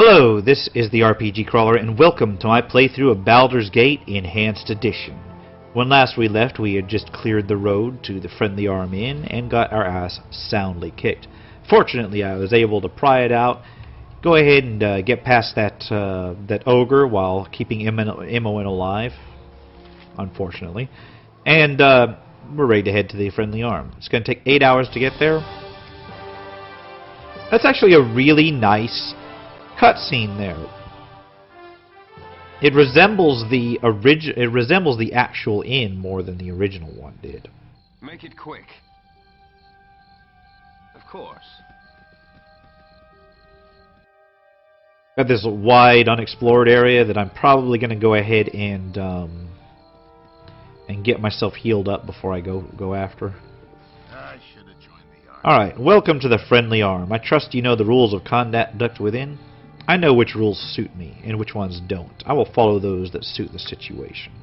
Hello, this is the RPG Crawler, and welcome to my playthrough of Baldur's Gate Enhanced Edition. When last we left, we had just cleared the road to the Friendly Arm Inn and got our ass soundly kicked. Fortunately, I was able to pry it out, go ahead and get past that ogre while keeping Imoen alive, unfortunately. And we're ready to head to the Friendly Arm. It's going to take 8 hours to get there. That's actually a really nice cutscene there. It resembles the actual inn more than the original one did. Make it quick. Of course. Got this wide, unexplored area that I'm probably going to go ahead and get myself healed up before I go after. I should have joined the army. Alright, welcome to the Friendly Arm. I trust you know the rules of conduct within. I know which rules suit me, and which ones don't. I will follow those that suit the situation.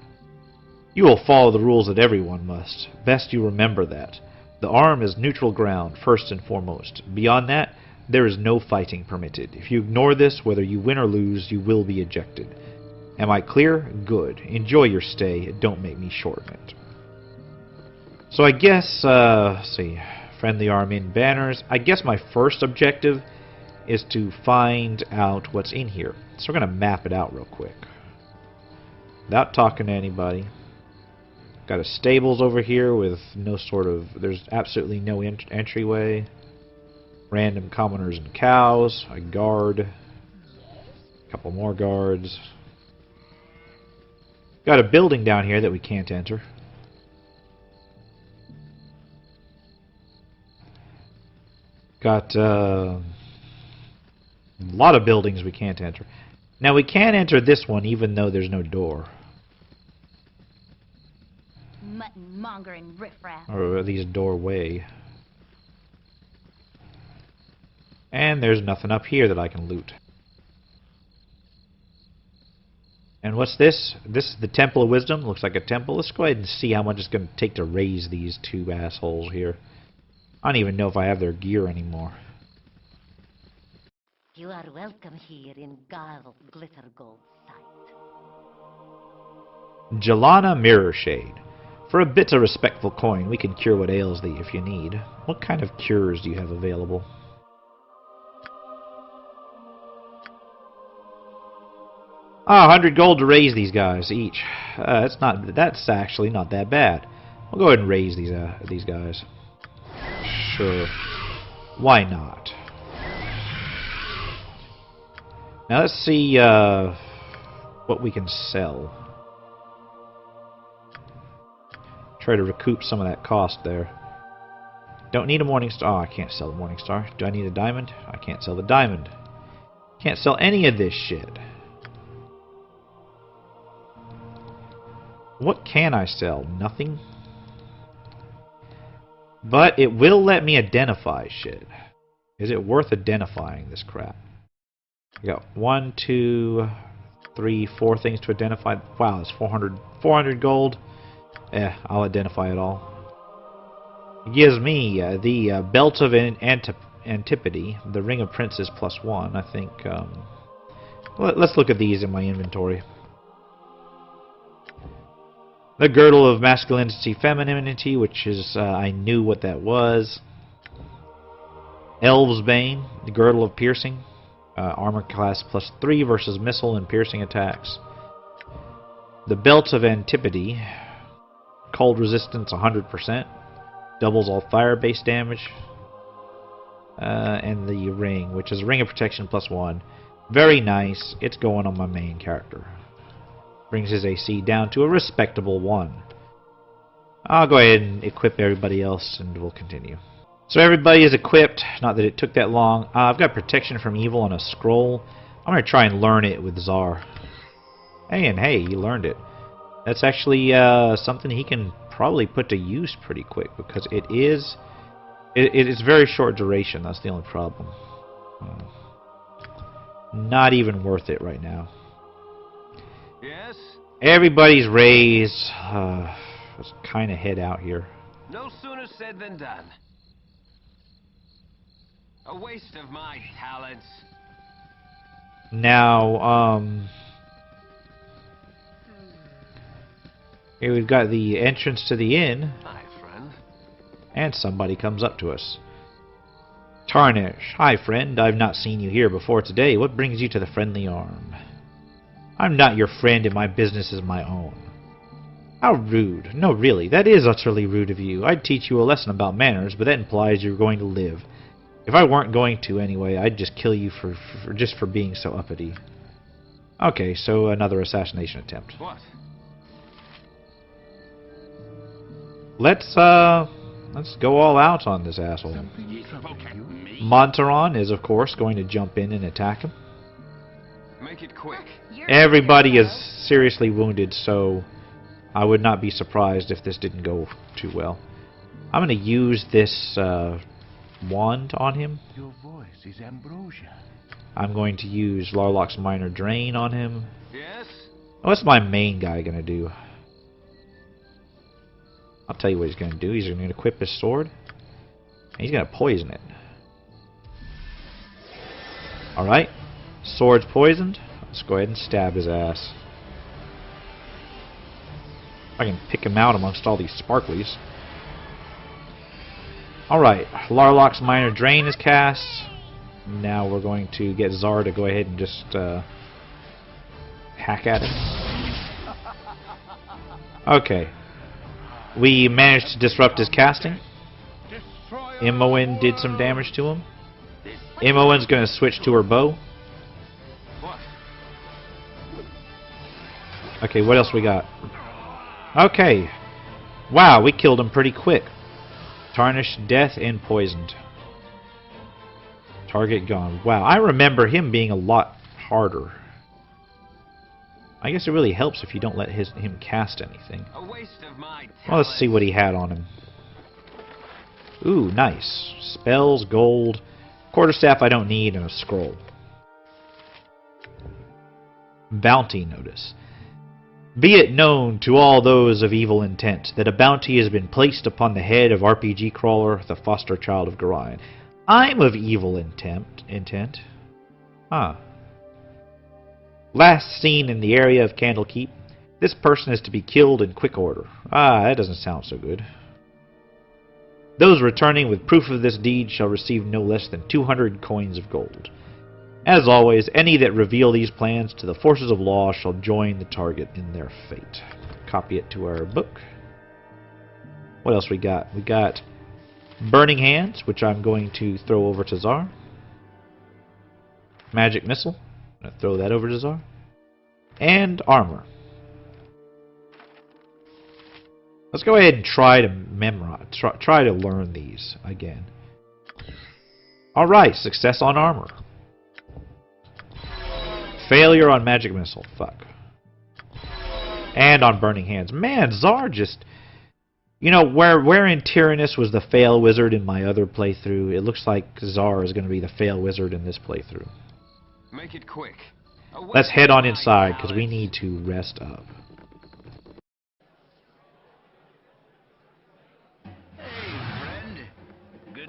You will follow the rules that everyone must. Best you remember that. The arm is neutral ground, first and foremost. Beyond that, there is no fighting permitted. If you ignore this, whether you win or lose, you will be ejected. Am I clear? Good. Enjoy your stay. Don't make me shorten it. So I guess, let's see, Friendly Arm Inn banners. I guess my first objective is to find out what's in here. So we're going to map it out real quick. Without talking to anybody. Got a stables over here with no sort of... There's absolutely no entryway. Random commoners and cows. A guard. A couple more guards. Got a building down here that we can't enter. Got... a lot of buildings we can't enter. Now we can enter this one even though there's no door. Mutton mongering riffraff. Or at least doorway. And there's nothing up here that I can loot. And what's this? This is the Temple of Wisdom. Looks like a temple. Let's go ahead and see how much it's going to take to raise these two assholes here. I don't even know if I have their gear anymore. You are welcome here in Glitter Gold sight. Jelana Mirror Shade. For a bit of respectful coin, we can cure what ails thee if you need. What kind of cures do you have available? Ah, 100 gold to raise these guys each. That's actually not that bad. We'll go ahead and raise these guys. Sure. Why not? Now let's see what we can sell. Try to recoup some of that cost there. Don't need a morning star. Oh, I can't sell the morning star. Do I need a diamond? I can't sell the diamond. Can't sell any of this shit. What can I sell? Nothing. But it will let me identify shit. Is it worth identifying this crap? I got 1, 2, 3, 4 things to identify. Wow, it's 400 gold. I'll identify it all. It gives me the Belt of Antipodes, the Ring of Princes +1. I think. Let's look at these in my inventory. The Girdle of Masculinity, Femininity, which is I knew what that was. Elves Bane, the Girdle of Piercing. Armor class +3 versus missile and piercing attacks. The Belt of Antipodes, cold resistance 100%, doubles all fire-based damage. And the ring, which is Ring of Protection +1. Very nice. It's going on my main character. Brings his AC down to a respectable 1. I'll go ahead and equip everybody else and we'll continue. So everybody is equipped, not that it took that long. I've got Protection from Evil on a scroll. I'm going to try and learn it with Czar. Hey, he learned it. That's actually something he can probably put to use pretty quick because it is very short duration. That's the only problem. Not even worth it right now. Yes? Everybody's raised. Let's kind of head out here. No sooner said than done. A waste of my talents. Now, here we've got the entrance to the inn, Hi, friend. and somebody comes up to us. Tarnish, hi friend, I've not seen you here before today. What brings you to the Friendly Arm? I'm not your friend and my business is my own. How rude. No, really, that is utterly rude of you. I'd teach you a lesson about manners, but that implies you're going to live. If I weren't going to anyway, I'd just kill you for just for being so uppity. Okay, so another assassination attempt. What? Let's go all out on this asshole. Montaron is, of course, going to jump in and attack him. Make it quick. Everybody is seriously wounded, so I would not be surprised if this didn't go too well. I'm going to use this wand on him. Your voice is ambrosia. I'm going to use Larlock's Minor Drain on him. Yes? What's my main guy going to do? I'll tell you what he's going to do. He's going to equip his sword. And he's going to poison it. Alright. Sword's poisoned. Let's go ahead and stab his ass. I can pick him out amongst all these sparklies. Alright. Larlock's Minor Drain is cast. Now we're going to get Zar to go ahead and just hack at him. Okay. We managed to disrupt his casting. Imoen did some damage to him. Imoen's going to switch to her bow. What? Okay, what else we got? Okay. Wow, we killed him pretty quick. Tarnish, death, and poisoned. Target gone. Wow, I remember him being a lot harder. I guess it really helps if you don't let him cast anything. A waste of my Well, let's see what he had on him. Ooh, nice. Spells, gold, quarterstaff I don't need, and a scroll. Bounty notice. Be it known to all those of evil intent that a bounty has been placed upon the head of RPG Crawler, the foster child of Gorion. I'm of evil intent. Huh. Last seen in the area of Candlekeep. This person is to be killed in quick order. Ah, that doesn't sound so good. Those returning with proof of this deed shall receive no less than 200 coins of gold. As always, any that reveal these plans to the forces of law shall join the target in their fate. Copy it to our book. What else we got? We got Burning Hands, which I'm going to throw over to Zar. Magic Missile. I'm going to throw that over to Zar. And Armor. Let's go ahead and try to memorize, try to learn these again. Alright, success on Armor. Failure on Magic Missile. Fuck. And on Burning Hands. Man, Zar just... You know, where in Tyrannus was the Fail Wizard in my other playthrough, it looks like Zar is going to be the Fail Wizard in this playthrough. Make it quick. Let's head on inside, because we need to rest up.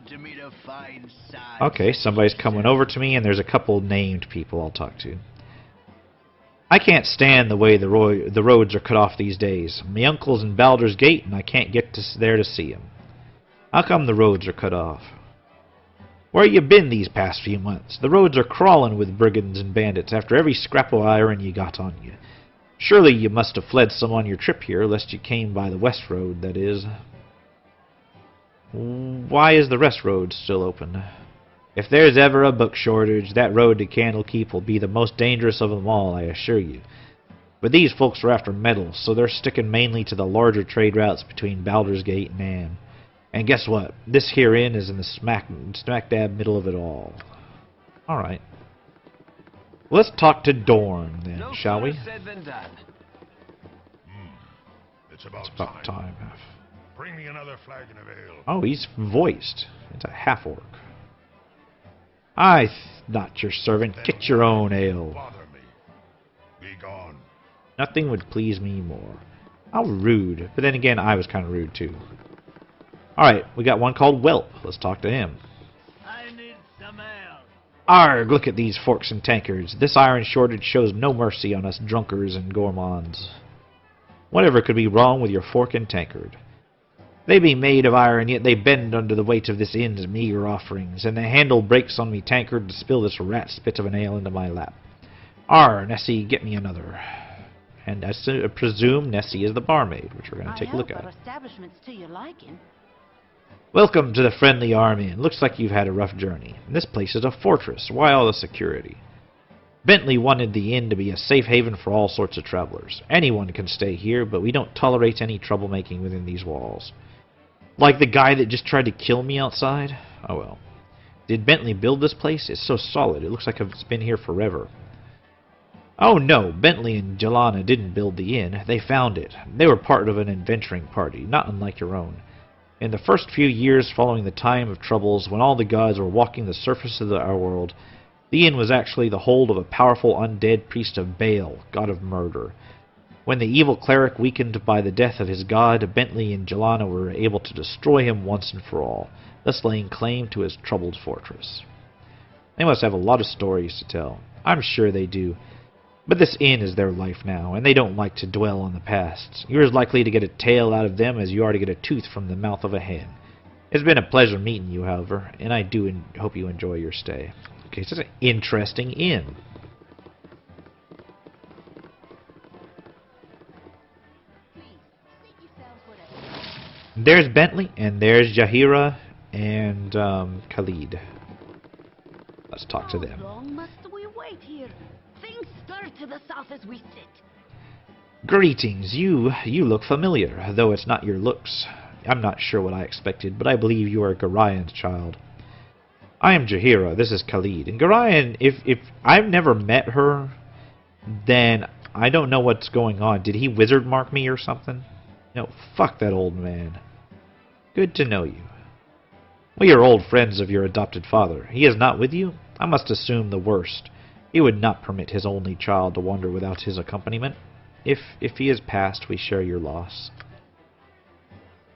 To meet a fine size. Okay, somebody's coming over to me, and there's a couple named people I'll talk to. I can't stand the way the roads are cut off these days. My uncle's in Baldur's Gate, and I can't get there to see him. How come the roads are cut off? Where you been these past few months? The roads are crawling with brigands and bandits after every scrap of iron you got on you. Surely you must have fled some on your trip here, lest you came by the west road, that is. Why is the rest road still open? If there's ever a book shortage, that road to Candlekeep will be the most dangerous of them all, I assure you. But these folks are after metals, so they're sticking mainly to the larger trade routes between Baldur's Gate and Nam. And guess what? This here inn is in the smack dab middle of it all. Alright. Let's talk to Dorn, then, shall we? Said than done. It's about time. Bring me another flagon of ale. Oh, he's voiced. It's a half-orc. I'm not your servant. Get your own ale. Bother me. Be gone. Nothing would please me more. How rude. But then again, I was kind of rude, too. Alright, we got one called Whelp. Let's talk to him. I need some ale. Arg, look at these forks and tankards. This iron shortage shows no mercy on us drunkards and gourmands. Whatever could be wrong with your fork and tankard? They be made of iron, yet they bend under the weight of this inn's meager offerings, and the handle breaks on me tankard to spill this rat spit of an ale into my lap. Nessie, get me another. And I presume Nessie is the barmaid, which we're going to take a look at. Our establishment's to your liking. Welcome to the Friendly Arm Inn. Looks like you've had a rough journey. This place is a fortress. Why all the security? Bentley wanted the inn to be a safe haven for all sorts of travelers. Anyone can stay here, but we don't tolerate any troublemaking within these walls. Like the guy that just tried to kill me outside? Oh well. Did Bentley build this place? It's so solid. It looks like it's been here forever. Oh no, Bentley and Jelana didn't build the inn. They found it. They were part of an adventuring party, not unlike your own. In the first few years following the time of troubles, when all the gods were walking the surface of our world, the inn was actually the hold of a powerful undead priest of Baal, god of murder. When the evil cleric weakened by the death of his god, Bentley and Jelana were able to destroy him once and for all, thus laying claim to his troubled fortress. They must have a lot of stories to tell. I'm sure they do. But this inn is their life now, and they don't like to dwell on the past. You're as likely to get a tale out of them as you are to get a tooth from the mouth of a hen. It's been a pleasure meeting you, however, and I do hope you enjoy your stay. Okay, so it's an interesting inn. There's Bentley, and there's Jahira, and Khalid. Let's talk to them. How long must we wait here? Things stir to the south as we sit. Greetings. You look familiar, though it's not your looks. I'm not sure what I expected, but I believe you are Garayan's child. I am Jahira. This is Khalid. And Garayan, if I've never met her, then I don't know what's going on. Did he wizard mark me or something? No, fuck that old man. Good to know you. We are old friends of your adopted father. He is not with you? I must assume the worst. He would not permit his only child to wander without his accompaniment. If he has passed, we share your loss.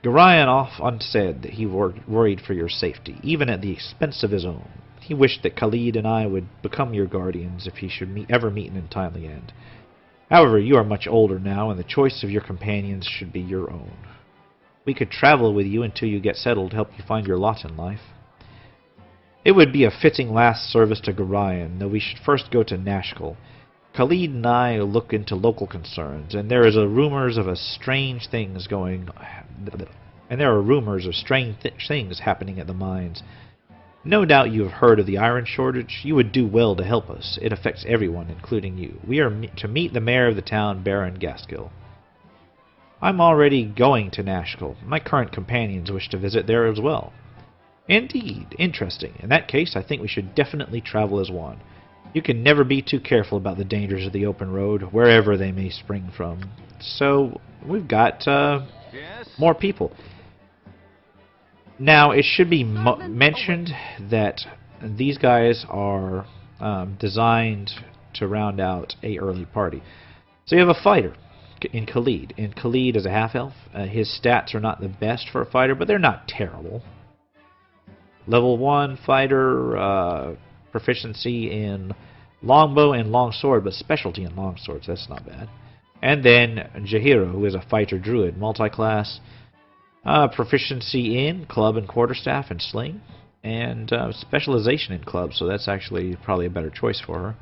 Garayan often said that he worried for your safety, even at the expense of his own. He wished that Khalid and I would become your guardians if he should ever meet an untimely end. However, you are much older now, and the choice of your companions should be your own. We could travel with you until you get settled to help you find your lot in life. It would be a fitting last service to Garayan, though we should first go to Nashkel. Khalid and I look into local concerns, and there are rumors of strange things happening at the mines. No doubt you have heard of the iron shortage. You would do well to help us. It affects everyone, including you. We are to meet the mayor of the town, Baron Gaskill. I'm already going to Nashkel. My current companions wish to visit there as well. Indeed, interesting. In that case, I think we should definitely travel as one. You can never be too careful about the dangers of the open road, wherever they may spring from. So, we've got Yes? more people. Now, it should be mentioned that these guys are designed to round out a early party. So you have a fighter in Khalid. And Khalid is a half-elf. His stats are not the best for a fighter, but they're not terrible. Level 1 fighter, proficiency in longbow and longsword, but specialty in longswords. That's not bad. And then Jahira, who is a fighter druid, multi-class. Proficiency in club and quarterstaff and sling, and specialization in club, so that's actually probably a better choice for her.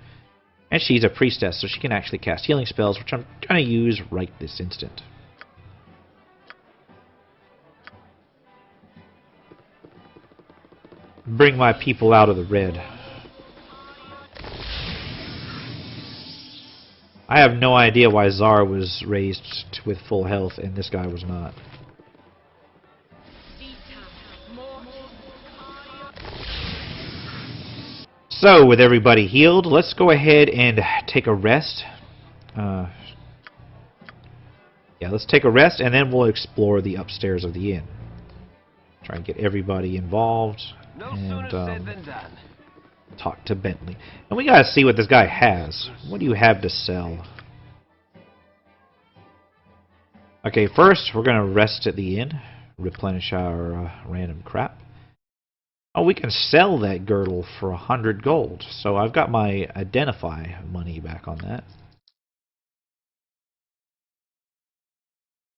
And she's a priestess, so she can actually cast healing spells, which I'm going to use right this instant. Bring my people out of the red. I have no idea why Zar was raised with full health and this guy was not. So, with everybody healed, let's go ahead and take a rest. Let's take a rest, and then we'll explore the upstairs of the inn. Try and get everybody involved, No and sooner said than done. talk to Bentley. And we gotta see what this guy has. What do you have to sell? Okay, first we're gonna rest at the inn, replenish our random crap. Oh, we can sell that girdle for 100 gold. So I've got my identify money back on that.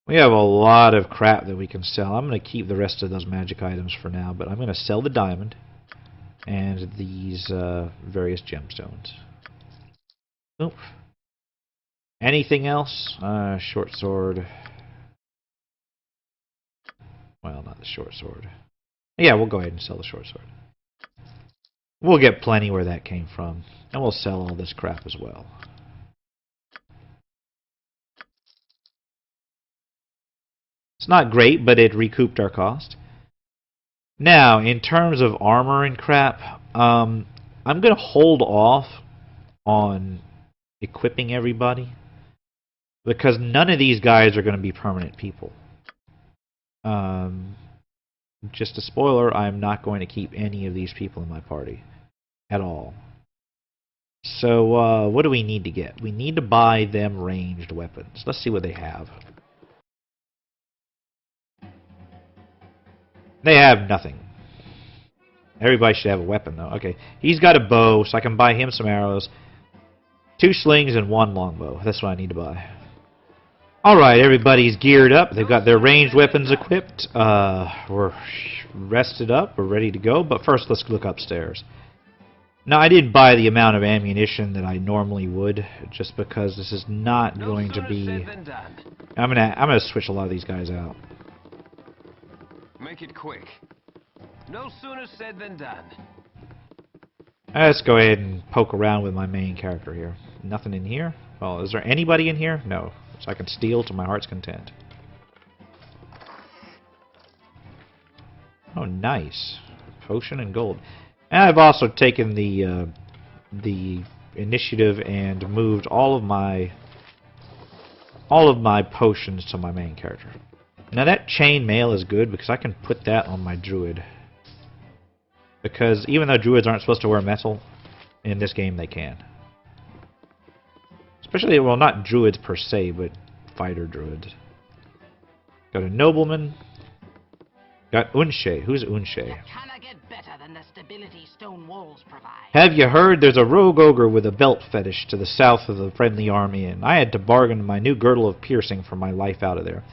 We have a lot of crap that we can sell. I'm going to keep the rest of those magic items for now, but I'm going to sell the diamond and these various gemstones. Oof. Anything else? Short sword. Well, not the short sword. Yeah, we'll go ahead and sell the short sword. We'll get plenty where that came from. And we'll sell all this crap as well. It's not great, but it recouped our cost. Now, in terms of armor and crap, I'm going to hold off on equipping everybody. Because none of these guys are going to be permanent people. Just a spoiler, I'm not going to keep any of these people in my party. At all. So, what do we need to get? We need to buy them ranged weapons. Let's see what they have. They have nothing. Everybody should have a weapon, though. Okay, he's got a bow, so I can buy him some arrows. 2 slings and 1 longbow. That's what I need to buy. Alright, everybody's geared up. They've got their ranged weapons equipped. We're rested up. We're ready to go. But first, let's look upstairs. Now, I didn't buy the amount of ammunition that I normally would, just because this is not going to be... I'm gonna switch a lot of these guys out. Make it quick. No sooner said than done. Let's go ahead and poke around with my main character here. Nothing in here? Well, is there anybody in here? No. So I can steal to my heart's content. Oh, nice. Potion and gold. And I've also taken the initiative and moved all of my potions to my main character. Now that chain mail is good because I can put that on my druid. Because even though druids aren't supposed to wear metal, in this game they can. Especially, well, not druids per se, but fighter druids. Got a nobleman. Got Unshe. Who's Unshe? Have you heard there's a rogue ogre with a belt fetish to the south of the Friendly Arm Inn? I had to bargain my new girdle of piercing for my life out of there.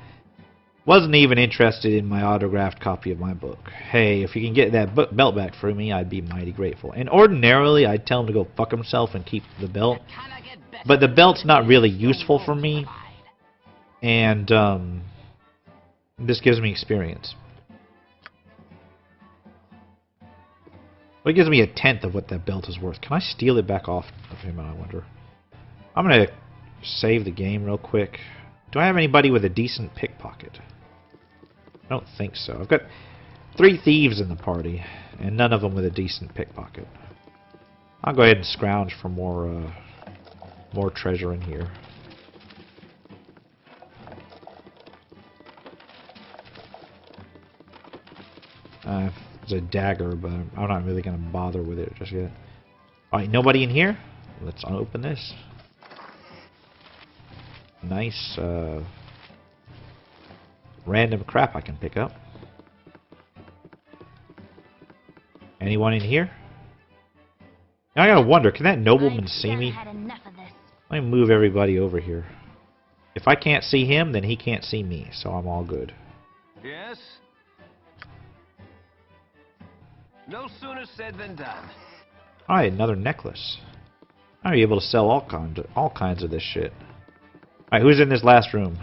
Wasn't even interested in my autographed copy of my book. Hey, if you can get that belt back for me, I'd be mighty grateful. And ordinarily, I'd tell him to go fuck himself and keep the belt. But the belt's not really useful for me. And, this gives me experience. Well, it gives me 1/10 of what that belt is worth. Can I steal it back off of him, I wonder? I'm going to save the game real quick. Do I have anybody with a decent pickpocket? I don't think so. I've got 3 thieves in the party, and none of them with a decent pickpocket. I'll go ahead and scrounge for more treasure in here. It's a dagger, but I'm not really going to bother with it just yet. Alright, nobody in here? Let's open this. Nice, random crap I can pick up. Anyone in here? Now I gotta wonder, can that nobleman see me? Let me move everybody over here. If I can't see him, then he can't see me, so I'm all good. Yes? No sooner said than done. Alright, another necklace. I'll be able to sell all kinds of this shit. Alright, who's in this last room?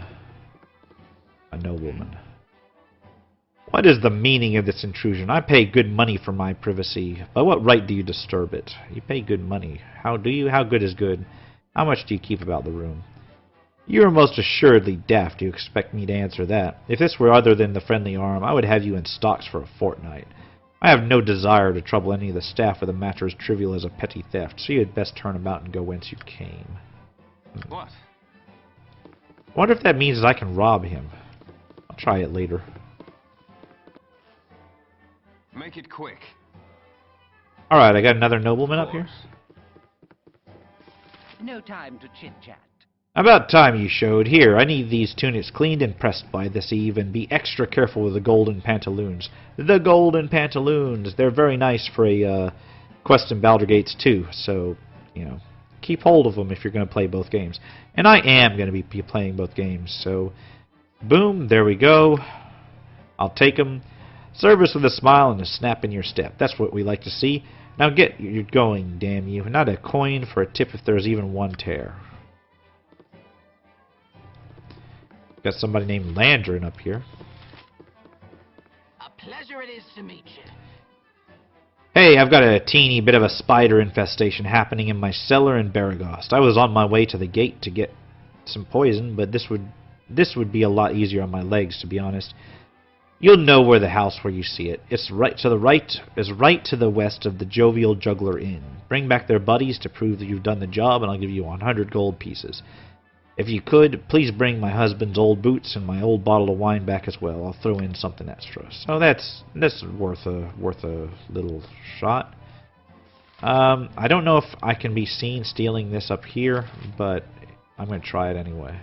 A nobleman. What is the meaning of this intrusion? I pay good money for my privacy. By what right do you disturb it? You pay good money. How do you? How good is good? How much do you keep about the room? You are most assuredly daft. Do you expect me to answer that? If this were other than the Friendly Arm, I would have you in stocks for a fortnight. I have no desire to trouble any of the staff with a matter as trivial as a petty theft, so you had best turn about and go whence you came. What? I wonder if that means that I can rob him. I'll try it later. Make it quick. Alright, I got another nobleman up here. No time to chit-chat. About time you showed. Here, I need these tunics cleaned and pressed by this eve, and be extra careful with the golden pantaloons. The golden pantaloons! They're very nice for a quest in Baldur Gates 2, so, you know, keep hold of them if you're going to play both games. And I am going to be playing both games, so boom, there we go. I'll take them. Service with a smile and a snap in your step. That's what we like to see. Now get you going, damn you. Not a coin for a tip if there's even one tear. Got somebody named Landrin up here. A pleasure it is to meet you. Hey, I've got a teeny bit of a spider infestation happening in my cellar in Baragost. I was on my way to the gate to get some poison, but this would be a lot easier on my legs, to be honest. You'll know where the house where you see it. It's right to the west of the Jovial Juggler Inn. Bring back their buddies to prove that you've done the job, and I'll give you 100 gold pieces. If you could, please bring my husband's old boots and my old bottle of wine back as well. I'll throw in something extra. So that's worth a little shot. I don't know if I can be seen stealing this up here, but I'm going to try it anyway.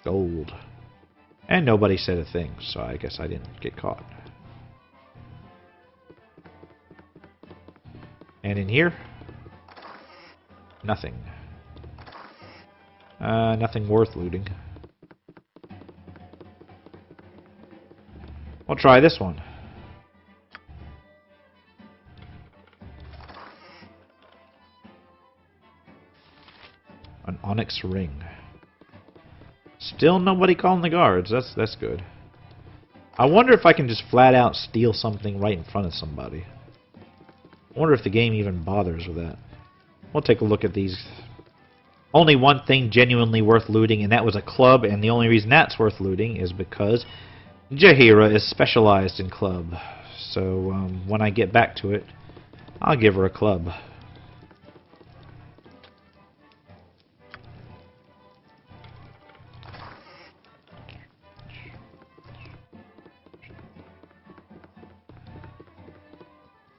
Gold. And nobody said a thing, so I guess I didn't get caught. And in here? Nothing. Nothing worth looting. We'll try this one. An onyx ring. Still nobody calling the guards. That's good. I wonder if I can just flat out steal something right in front of somebody. I wonder if the game even bothers with that. We'll take a look at these. Only one thing genuinely worth looting, and that was a club, and the only reason that's worth looting is because Jaheira is specialized in club. So when I get back to it, I'll give her a club.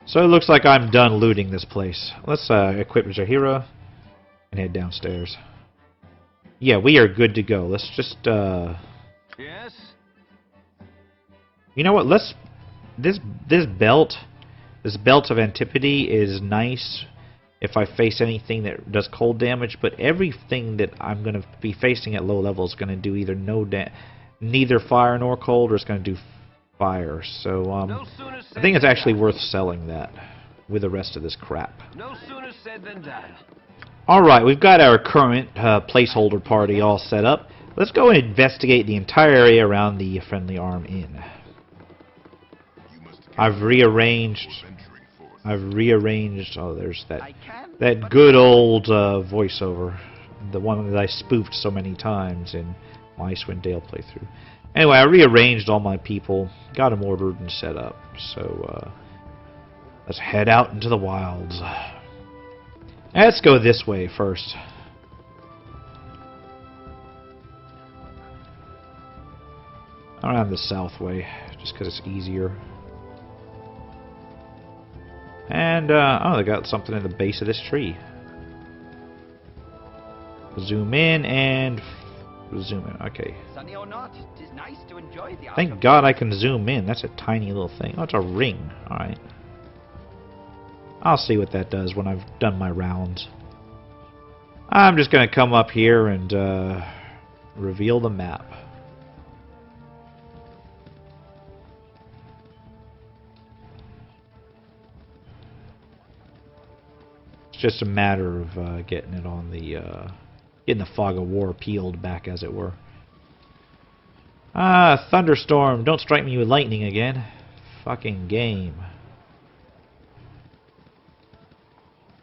So it looks like I'm done looting this place. Let's equip Jaheira and head downstairs. Yeah, we are good to go. Let's just Yes? you know what? This belt of Antipode is nice if I face anything that does cold damage, but everything that I'm going to be facing at low level is going to do either neither fire nor cold, or it's going to do fire. So I think it's actually worth selling that with the rest of this crap. No sooner said than done. Alright, we've got our current placeholder party all set up. Let's go and investigate the entire area around the Friendly Arm Inn. I've rearranged, oh, there's that good old voiceover, the one that I spoofed so many times in my Icewind Dale playthrough. Anyway, I rearranged all my people, got them ordered and set up, so let's head out into the wilds. Let's go this way first. Around the south way, just because it's easier. And, oh, they got something in the base of this tree. Zoom in and zoom in. Okay. Sunny or not, it is nice to enjoy the Thank God I can zoom in. That's a tiny little thing. Oh, it's a ring. Alright. I'll see what that does when I've done my rounds. I'm just going to come up here and reveal the map. It's just a matter of getting it on the getting the fog of war peeled back, as it were. Ah, thunderstorm! Don't strike me with lightning again. Fucking game.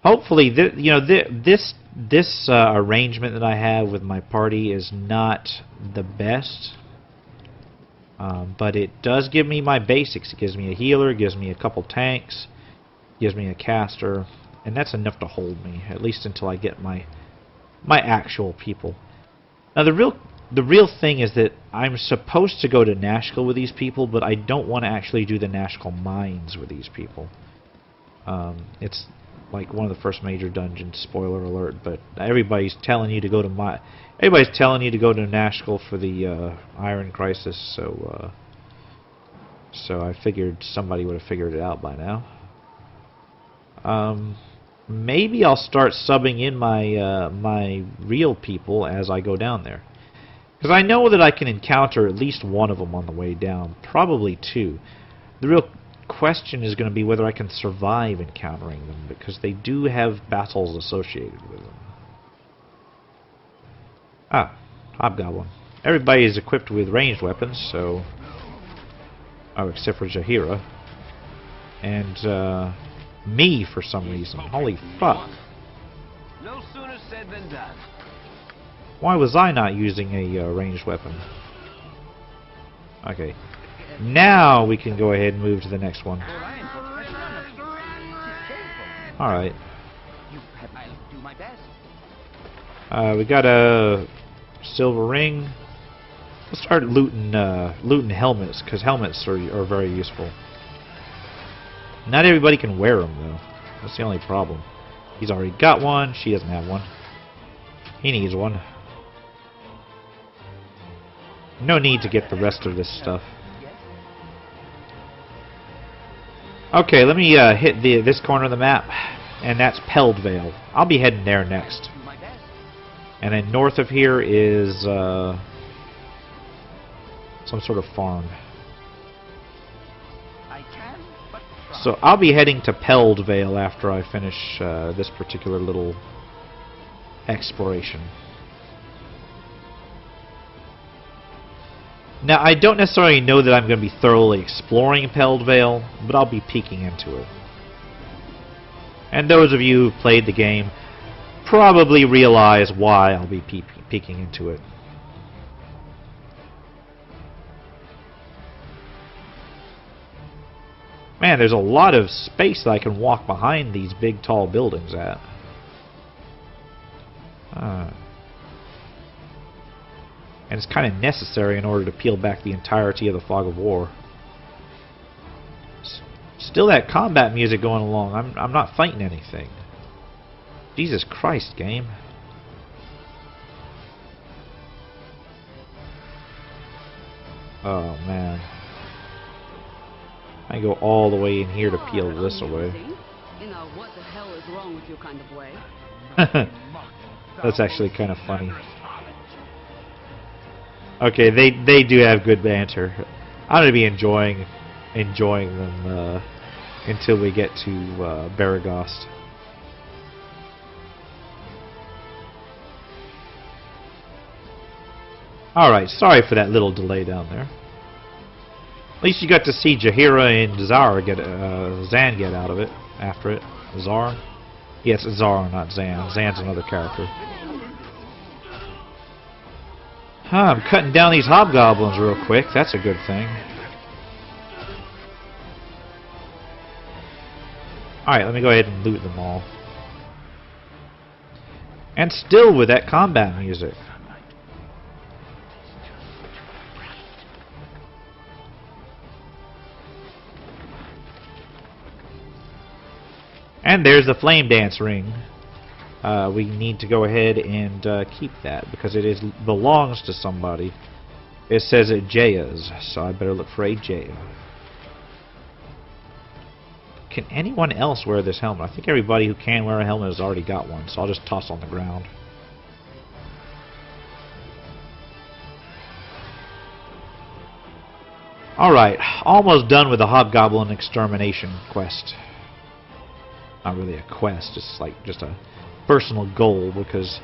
Hopefully, this arrangement that I have with my party is not the best, but it does give me my basics. It gives me a healer, gives me a couple tanks, gives me a caster, and that's enough to hold me, at least until I get my actual people. Now, the real thing is that I'm supposed to go to Nashkel with these people, but I don't want to actually do the Nashkel mines with these people. like one of the first major dungeons. Spoiler alert! But everybody's telling you to go to everybody's telling you to go to Nashkel for the Iron Crisis. So I figured somebody would have figured it out by now. Maybe I'll start subbing in my my real people as I go down there, because I know that I can encounter at least one of them on the way down, probably two. The real question is going to be whether I can survive encountering them, because they do have battles associated with them. Ah, Hobgoblin. Everybody is equipped with ranged weapons, so... Oh, except for Jaheira. And, me, for some reason. Holy fuck. No sooner said than done. Why was I not using a ranged weapon? Okay. Now we can go ahead and move to the next one. Alright. I'll do my best. We got a silver ring. Let's start looting helmets, because helmets are very useful. Not everybody can wear them, though. That's the only problem. He's already got one. She doesn't have one. He needs one. No need to get the rest of this stuff. Okay, let me hit this corner of the map, and that's Peldvale. I'll be heading there next. And then north of here is some sort of farm. So I'll be heading to Peldvale after I finish this particular little exploration. Now, I don't necessarily know that I'm going to be thoroughly exploring Peldvale, but I'll be peeking into it. And those of you who've played the game probably realize why I'll be peeking into it. Man, there's a lot of space that I can walk behind these big, tall buildings at. And it's kind of necessary in order to peel back the entirety of the Fog of War. Still that combat music going along. I'm not fighting anything. Jesus Christ, game. Oh, man. I go all the way in here to peel this away. In a what the hell is wrong with you kind of way. That's actually kind of funny. Okay, they do have good banter. I'm gonna be enjoying them until we get to Baragost. Alright, sorry for that little delay down there. At least you got to see Jaheira and Zan get out of it after it. Zar? Yes, Zar, not Zan. Zan's another character. I'm cutting down these hobgoblins real quick. That's a good thing. Alright, let me go ahead and loot them all. And still with that combat music. And there's the flame dance ring. We need to go ahead and keep that because it belongs to somebody. It says it Jaya's, so I better look for a Jaya. Can anyone else wear this helmet? I think everybody who can wear a helmet has already got one, so I'll just toss on the ground. Alright, almost done with the Hobgoblin Extermination quest. Not really a quest, it's like just a personal goal, because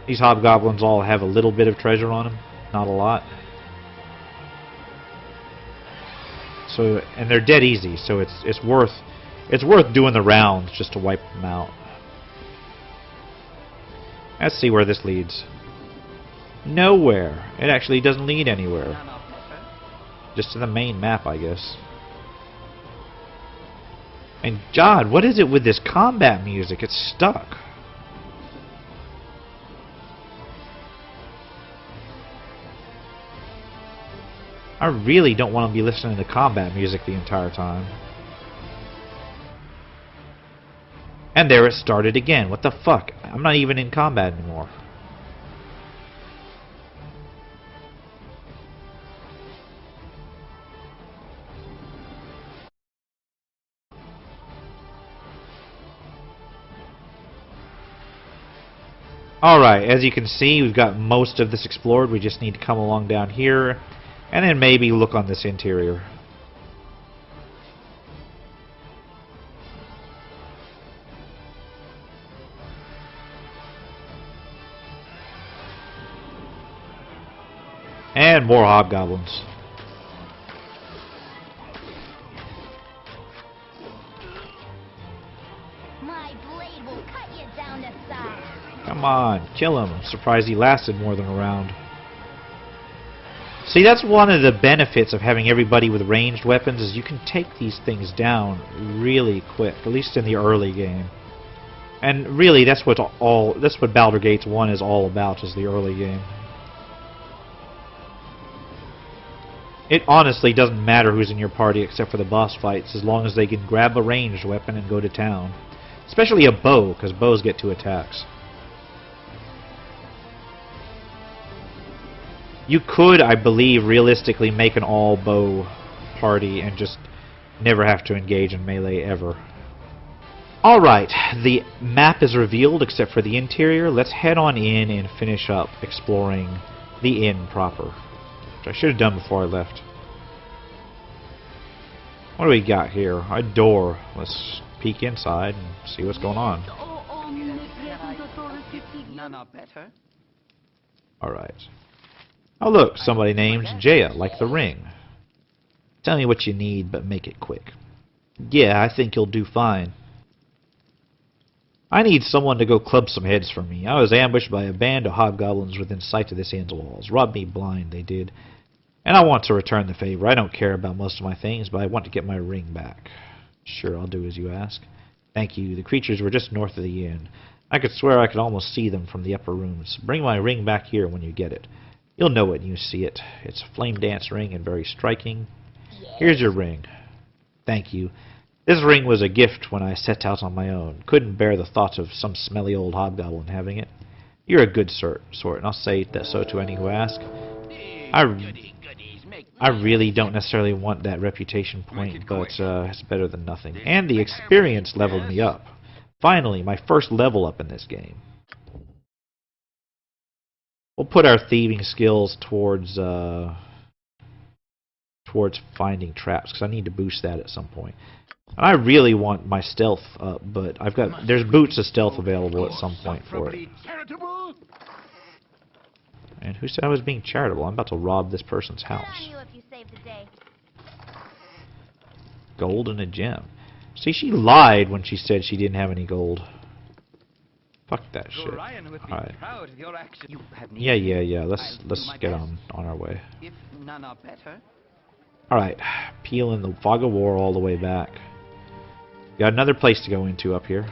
these hobgoblins all have a little bit of treasure on them, not a lot. So, and they're dead easy, so it's worth doing the rounds just to wipe them out. Let's see where this leads. Nowhere. It actually doesn't lead anywhere. Just to the main map, I guess. And God, what is it with this combat music? It's stuck. I really don't want to be listening to combat music the entire time. And there it started again. What the fuck? I'm not even in combat anymore. Alright, as you can see, we've got most of this explored. We just need to come along down here, and then maybe look on this interior. And more hobgoblins. My blade will cut you down to size. Come on, kill him. I'm surprised he lasted more than a round. See, that's one of the benefits of having everybody with ranged weapons, is you can take these things down really quick, at least in the early game. And really, that's what Baldur Gates 1 is all about, is the early game. It honestly doesn't matter who's in your party except for the boss fights, as long as they can grab a ranged weapon and go to town. Especially a bow, because bows get 2 attacks. You could, I believe, realistically make an all-bow party and just never have to engage in melee ever. Alright, the map is revealed except for the interior. Let's head on in and finish up exploring the inn proper. Which I should have done before I left. What do we got here? A door. Let's peek inside and see what's going on. None are better. Alright. Oh look, somebody named Jaya, like the ring. Tell me what you need, but make it quick. Yeah, I think you'll do fine. I need someone to go club some heads for me. I was ambushed by a band of hobgoblins within sight of this inn's walls. Robbed me blind, they did. And I want to return the favor. I don't care about most of my things, but I want to get my ring back. Sure, I'll do as you ask. Thank you. The creatures were just north of the inn. I could swear I could almost see them from the upper rooms. Bring my ring back here when you get it. You'll know it when you see it. It's a flame dance ring and very striking. Here's your ring. Thank you. This ring was a gift when I set out on my own. Couldn't bear the thought of some smelly old hobgoblin having it. You're a good sort, and I'll say that so to any who ask. I really don't necessarily want that reputation point, but it's better than nothing. And the experience leveled me up. Finally, my first level up in this game. We'll put our thieving skills towards finding traps, because I need to boost that at some point. And I really want my stealth up, but there's boots of stealth available at some point for it. And who said I was being charitable? I'm about to rob this person's house. Gold and a gem. See, she lied when she said she didn't have any gold. Fuck that shit. Alright. Yeah. Let's get on our way. If none are better. Alright. Peeling the fog of war all the way back. Got another place to go into up here.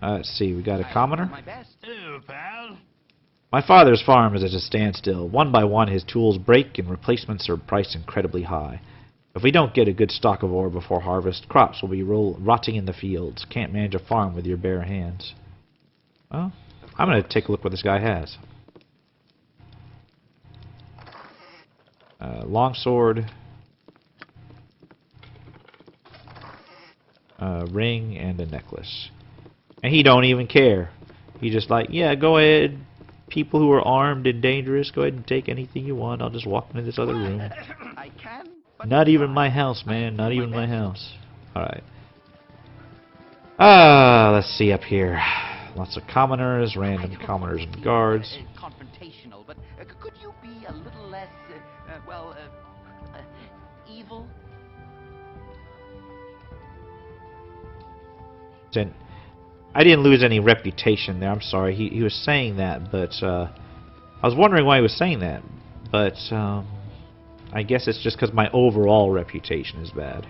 Let's see, we got a commoner. Hello, pal. My father's farm is at a standstill. One by one his tools break and replacements are priced incredibly high. If we don't get a good stock of ore before harvest, crops will be rotting in the fields. Can't manage a farm with your bare hands. Well, I'm going to take a look what this guy has. Longsword. Ring and a necklace. And he don't even care. He just like, yeah, go ahead. People who are armed and dangerous, go ahead and take anything you want. I'll just walk into this other room. I can, but Not even my house, man. Not even my house. Alright. Let's see up here. Lots of commoners, random commoners and guards. Confrontational, but could you be a little less, evil? I didn't lose any reputation there. I'm sorry. He was saying that, but I was wondering why he was saying that. But I guess it's just because my overall reputation is bad.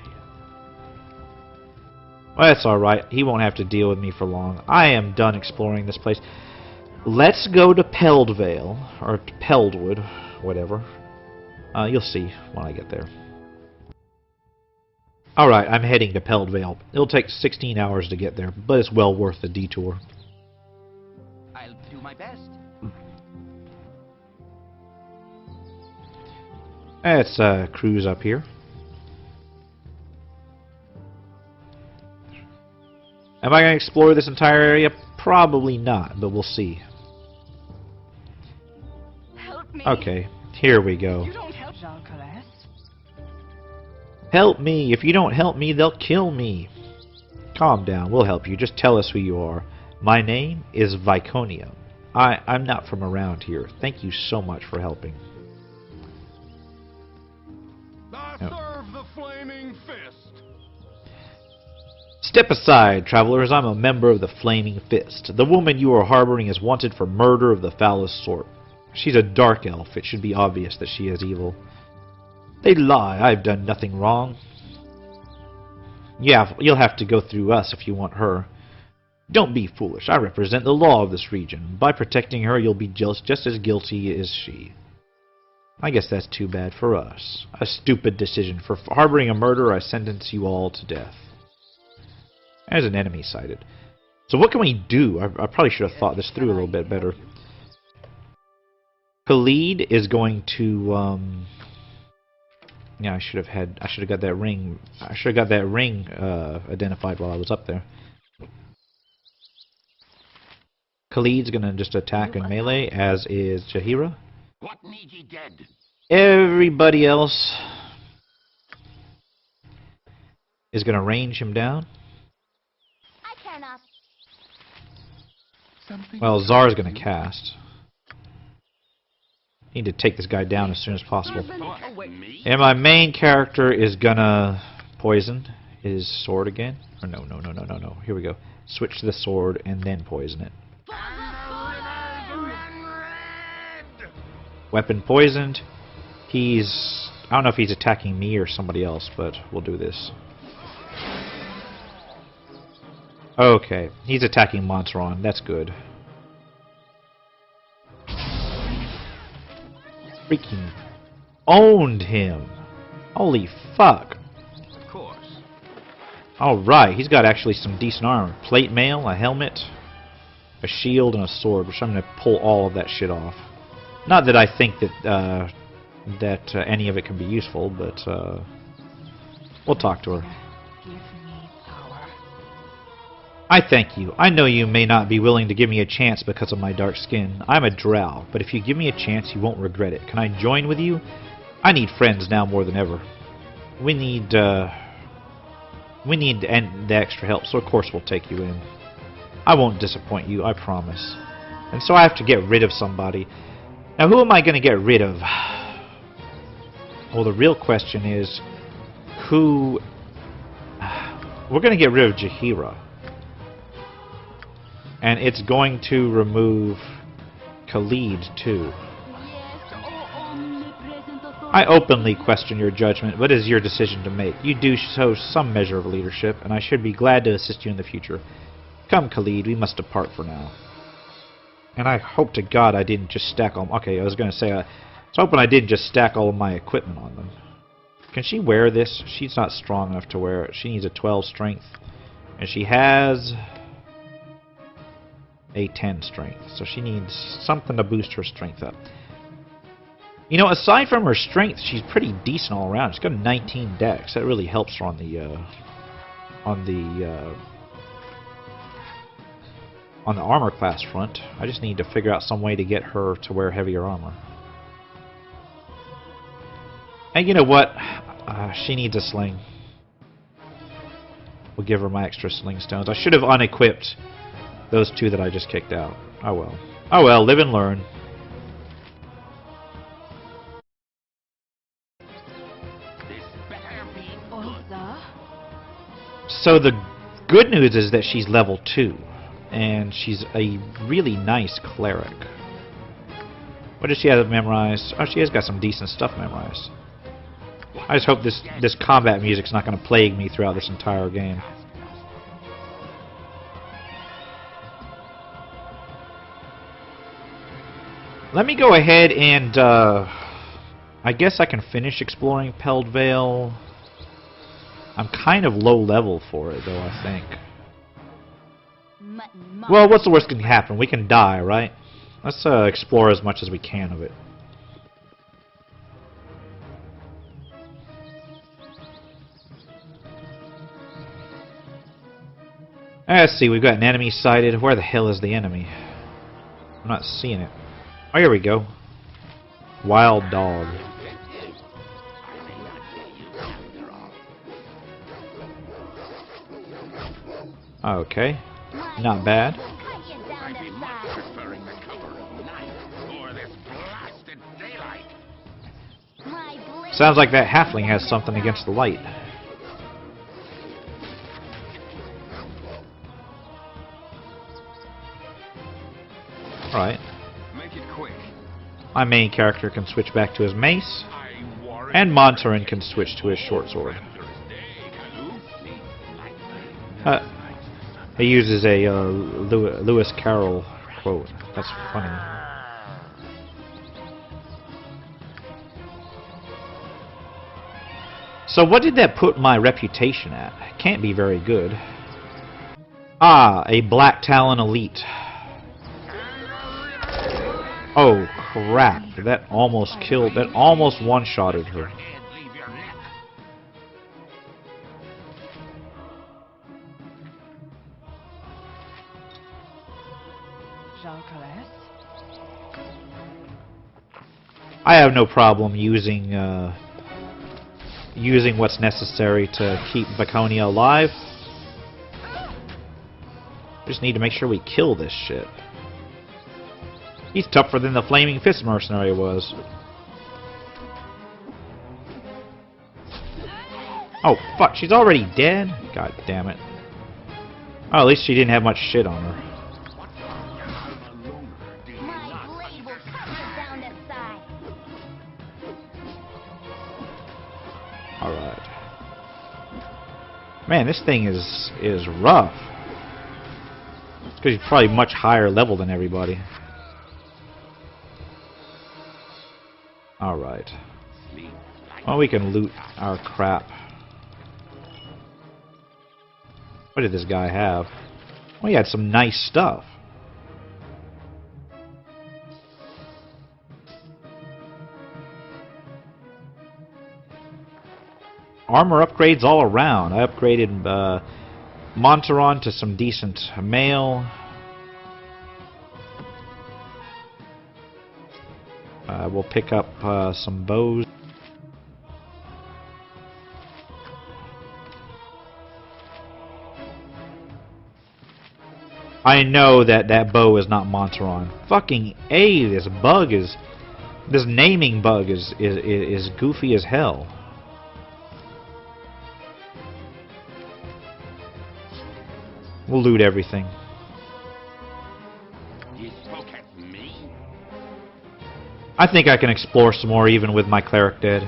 Well, that's alright. He won't have to deal with me for long. I am done exploring this place. Let's go to Peldvale, or Peldwood, whatever. You'll see when I get there. Alright, I'm heading to Peldvale. It'll take 16 hours to get there, but it's well worth the detour. I'll do my best. Let's cruise up here. Am I going to explore this entire area? Probably not, but we'll see. Help me. Okay, here we go. You don't help Jean-Colette. Help me! If you don't help me, they'll kill me. Calm down, we'll help you. Just tell us who you are. My name is Viconia. I'm not from around here. Thank you so much for helping. I serve the flaming fist. Step aside, travelers. I'm a member of the Flaming Fist. The woman you are harboring is wanted for murder of the foulest sort. She's a dark elf. It should be obvious that she is evil. They lie. I've done nothing wrong. Yeah, you'll have to go through us if you want her. Don't be foolish. I represent the law of this region. By protecting her, you'll be just as guilty as she. I guess that's too bad for us. A stupid decision. For harboring a murderer, I sentence you all to death. As an enemy sighted. So what can we do? I probably should have thought this through a little bit better. Khalid is going to yeah, I should have got that ring. I should have got that ring identified while I was up there. Khalid's gonna just attack in melee, as is Jahira. What need ye dead? Everybody else is gonna range him down. I cannot. Well, Zar's gonna cast. Need to take this guy down as soon as possible. Me? And my main character is gonna poison his sword again. Or no. Here we go. Switch to the sword and then poison it. Weapon poisoned. He's... I don't know if he's attacking me or somebody else, but we'll do this. Okay, he's attacking Montron. That's good. Freaking owned him. Holy fuck. Of course. Alright, he's got actually some decent armor. Plate mail, a helmet, a shield, and a sword, which I'm going to pull all of that shit off. Not that I think that any of it can be useful, but we'll talk to her. I thank you. I know you may not be willing to give me a chance because of my dark skin. I'm a drow, but if you give me a chance, you won't regret it. Can I join with you? I need friends now more than ever. We need the extra help, so of course we'll take you in. I won't disappoint you, I promise. And so I have to get rid of somebody. Now, who am I going to get rid of? Well, the real question is, who... We're going to get rid of Jahira. And it's going to remove Khalid, too. I openly question your judgment, but it is your decision to make. You do show some measure of leadership, and I should be glad to assist you in the future. Come, Khalid, we must depart for now. And I hope to God I didn't just stack all... Okay, I was going to say, I was hoping I didn't just stack all of my equipment on them. Can she wear this? She's not strong enough to wear it. She needs a 12 strength. And she has a 10 strength. So she needs something to boost her strength up. You know, aside from her strength, she's pretty decent all around. She's got a 19 dex. That really helps her on the armor class front. I just need to figure out some way to get her to wear heavier armor. And you know what? She needs a sling. We'll give her my extra sling stones. I should have unequipped those two that I just kicked out. Oh well. Oh well, live and learn. This better be good. So the good news is that she's level 2. And she's a really nice cleric. What does she have memorized? Oh, she has got some decent stuff memorized. I just hope this combat music's not going to plague me throughout this entire game. Let me go ahead and I guess I can finish exploring Peldvale I'm kind of low level for it, though, I think. Mutton Well, what's the worst that can happen? We can die, right? Let's explore as much as we can of it. Let's see, we've got an enemy sighted. Where the hell is the enemy? I'm not seeing it. Oh, here we go. Wild dog. Okay. Not bad. cut you down to size. Preferring the cover of night or this blasted daylight. My blade Sounds like that halfling has something against the light. Alright. Make it quick. My main character can switch back to his mace, I warrant and Montarin can switch to his short sword. He uses a Lewis Carroll quote. That's funny. So what did that put my reputation at? It can't be very good. Ah, a Black Talon Elite. Oh crap, that almost killed, that almost one-shotted her. I have no problem using using what's necessary to keep Viconia alive. Just need to make sure we kill this shit. He's tougher than the Flaming Fist mercenary was. Oh fuck, she's already dead? God damn it. Oh, at least she didn't have much shit on her. My blade will cut you down to size. Alright. Man, this thing is rough. It's because he's probably much higher level than everybody. Alright. Well, we can loot our crap. What did this guy have? Well, he had some nice stuff. Armor upgrades all around. I upgraded Montaron to some decent mail. We'll pick up some bows. I know that that bow is not Montaron. Fucking A, this naming bug is goofy as hell. We'll loot everything. You spoke at me? I think I can explore some more even with my cleric dead.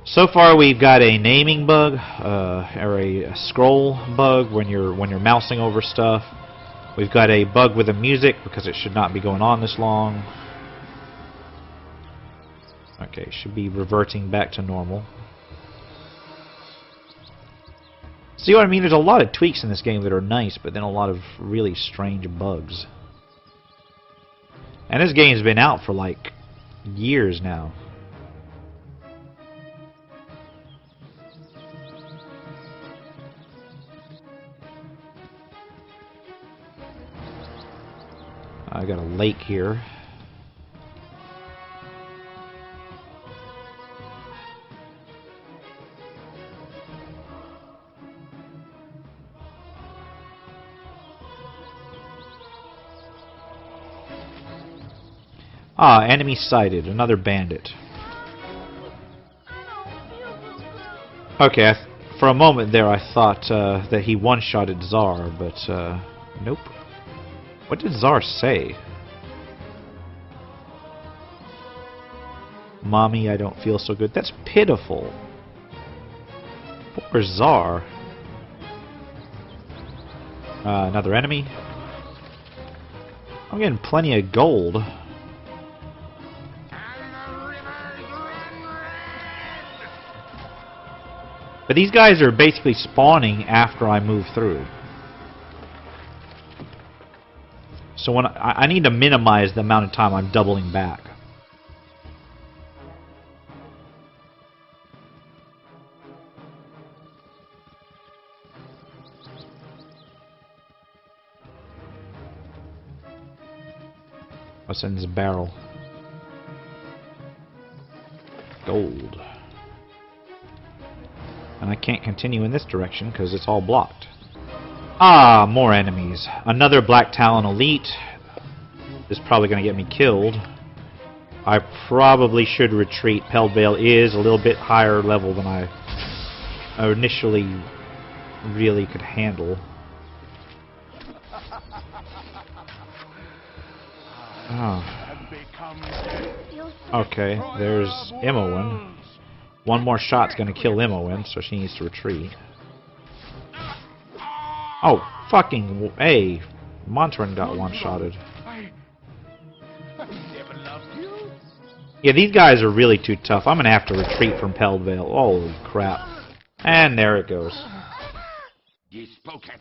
So far we've got a naming bug, or a scroll bug when you're mousing over stuff. We've got a bug with the music because it should not be going on this long. Okay, should be reverting back to normal. See what I mean? There's a lot of tweaks in this game that are nice, but then a lot of really strange bugs. And this game's been out for like years now. I got a lake here. Ah, enemy sighted. Another bandit. Okay, for a moment there I thought that he one-shotted Czar, but nope. What did Czar say? Mommy, I don't feel so good. That's pitiful. Poor Czar. Another enemy. I'm getting plenty of gold. And the river's But these guys are basically spawning after I move through. So when I need to minimize the amount of time I'm doubling back. What's in this barrel? Gold. And I can't continue in this direction because it's all blocked. Ah, more enemies. Another Black Talon Elite. This is probably going to get me killed. I probably should retreat. Peldvale is a little bit higher level than I initially really could handle. Oh. Okay, there's Imowen. One more shot's gonna kill Imowen, so she needs to retreat. Oh, fucking hey! Montran got one-shotted. Yeah, these guys are really too tough. I'm gonna have to retreat from Peldvale. Holy crap. And there it goes.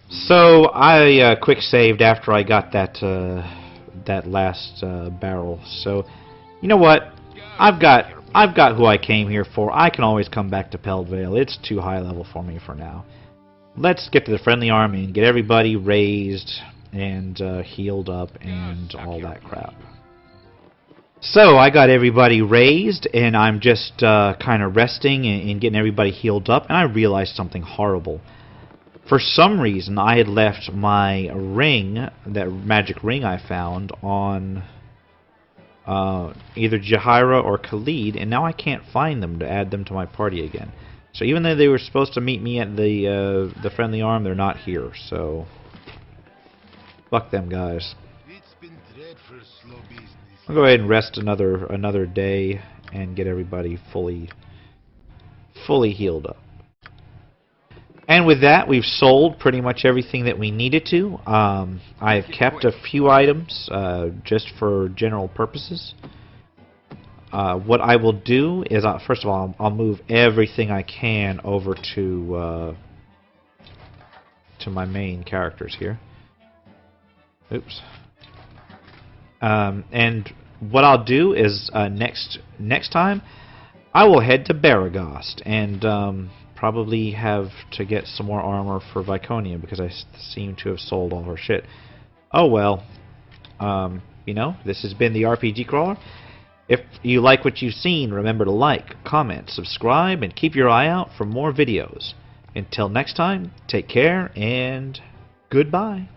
So, I quick saved after I got that last barrel. So, you know what? I've got who I came here for. I can always come back to Peldvale. It's too high level for me for now. Let's get to the Friendly Army and get everybody raised and healed up and all that crap. So I got everybody raised and I'm just kind of resting and getting everybody healed up, and I realized something horrible. For some reason I had left my ring, that magic ring I found, on either Jahaira or Khalid, and now I can't find them to add them to my party again. So even though they were supposed to meet me at the Friendly Arm, they're not here. So fuck them guys. I'll go ahead and rest another day and get everybody fully healed up. And with that, we've sold pretty much everything that we needed to. I've kept a few items just for general purposes. What I will do is, first of all, I'll move everything I can over to my main characters here. Oops. And what I'll do is next time I will head to Baragost and probably have to get some more armor for Viconia because I seem to have sold all her shit. Oh well. You know, this has been the RPG Crawler. If you like what you've seen, remember to like, comment, subscribe, and keep your eye out for more videos. Until next time, take care and goodbye.